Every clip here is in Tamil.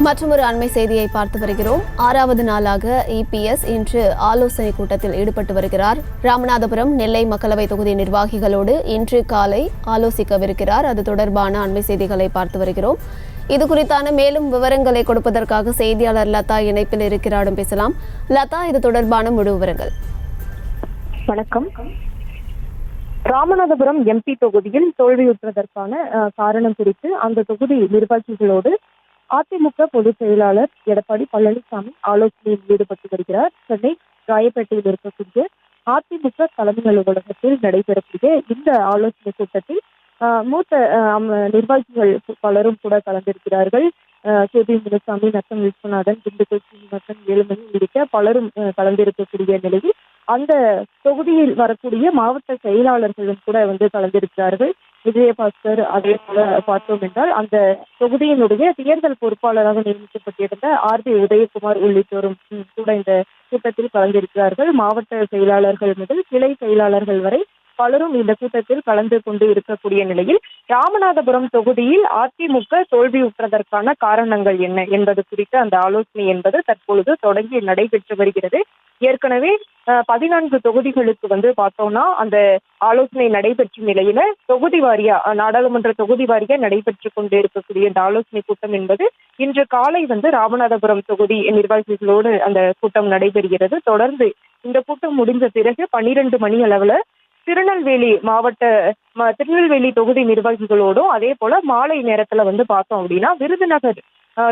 மற்றொரு அண்மை செய்தியை பார்த்து வருகிறோம். 6வது நாளாக இபிஎஸ் இன்று ஆலோசனை கூட்டத்தில் ஈடுபட்டு வருகிறார். ராமநாதபுரம், நெல்லை மக்களவை தொகுதி நிர்வாகிகளோடு இன்று காலை ஆலோசிக்கவிருக்கிறார். அது தொடர்பான அண்மை செய்திகளை பார்த்து வருகிறோம். இது குறித்தான மேலும் விவரங்களை கொடுப்பதற்காக செய்தியாளர் லதா இணைப்பில் இருக்கிறாரும் பேசலாம். லதா, இது தொடர்பான முழு விவரங்கள். வணக்கம். ராமநாதபுரம் எம்பி தொகுதியில் தோல்வியுற்றதற்கான காரணம் குறித்து அந்த தொகுதி நிர்வாகிகளோடு அதிமுக பொதுச் செயலாளர் எடப்பாடி பழனிசாமி ஆலோசனையில் ஈடுபட்டு வருகிறார். சென்னை ராயப்பேட்டையில் இருக்கக்கூடிய அதிமுக தலைமை அலுவலகத்தில் நடைபெறக்கூடிய இந்த ஆலோசனை கூட்டத்தில் மூத்த நிர்வாகிகள் பலரும் கூட கலந்திருக்கிறார்கள். கேபி முனுசாமி, நத்தம் விஸ்வநாதன், திண்டுக்கல் சீனிவாசன், வேலுமணி உள்ளிட்ட பலரும் கலந்திருக்கக்கூடிய நிலையில் அந்த தொகுதியில் வரக்கூடிய மாவட்ட செயலாளர்களும் கூட கலந்திருக்கிறார்கள். விஜயபாஸ்கர், அதே போல பார்த்தோம் என்றால் அந்த தொகுதியினுடைய தேர்தல் பொறுப்பாளராக நியமிக்கப்பட்டிருந்த ஆர்பி உதயகுமார் உள்ளிட்டோரும் கூட இந்த கூட்டத்தில் கலந்திருக்கிறார்கள். மாவட்ட செயலாளர்கள் முதல் கிளை செயலாளர்கள் வரை பலரும் இந்த கூட்டத்தில் கலந்து கொண்டு இருக்கக்கூடிய நிலையில் ராமநாதபுரம் தொகுதியில் அதிமுக தோல்வியுற்றதற்கான காரணங்கள் என்ன என்பது குறித்த அந்த ஆலோசனை என்பது தற்பொழுது தொடங்கி நடைபெற்று வருகிறது. ஏற்கனவே 14 தொகுதிகளுக்கு பார்த்தோம்னா அந்த ஆலோசனை நடைபெற்ற நிலையில தொகுதி வாரியா, நாடாளுமன்ற தொகுதி வாரியா நடைபெற்று கொண்டு இருக்கக்கூடிய இந்த ஆலோசனை கூட்டம் என்பது இன்று காலை ராமநாதபுரம் தொகுதி நிர்வாகிகளோடு அந்த கூட்டம் நடைபெறுகிறது. தொடர்ந்து இந்த கூட்டம் முடிந்த பிறகு 12 மணி அளவுல திருநெல்வேலி தொகுதி நிர்வாகிகளோடும் அதே போல மாலை நேரத்துல பார்த்தோம் அப்படின்னா விருதுநகர்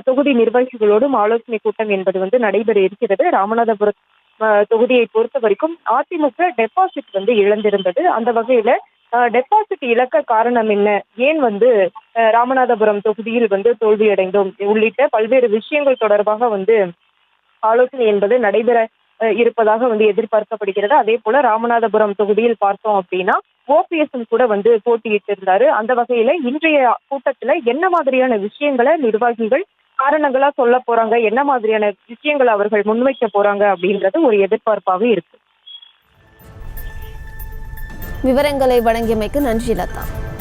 தொகுதி நிர்வாகிகளோடும் ஆலோசனை கூட்டம் என்பது நடைபெற இருக்கிறது. ராமநாதபுரம் தொகுதியை பொறுத்த வரைக்கும் அதிமுக டெபாசிட் இழந்திருந்தது. அந்த வகையில டெபாசிட் இழக்க காரணம் என்ன, ஏன் ராமநாதபுரம் தொகுதியில் தோல்வியடைந்தோம் உள்ளிட்ட பல்வேறு விஷயங்கள் தொடர்பாக ஆலோசனை என்பது நடைபெற இருப்பதாக எதிர்பார்க்கப்படுகிறது. அதே போல ராமநாதபுரம் தொகுதியில் பார்த்தோம் அப்படின்னா ஓபிஎஸ் கூட போட்டியிட்டு இருந்தாரு. அந்த வகையில இன்றைய கூட்டத்துல என்ன மாதிரியான விஷயங்களை நிர்வாகிகள் காரணங்களா சொல்ல போறாங்க, என்ன மாதிரியான விஷயங்களை அவர்கள் முன்வைக்க போறாங்க அப்படின்றது ஒரு எதிர்பார்ப்பாக இருக்கு. விவரங்களை வழங்கியமைக்கு நன்றி லதா.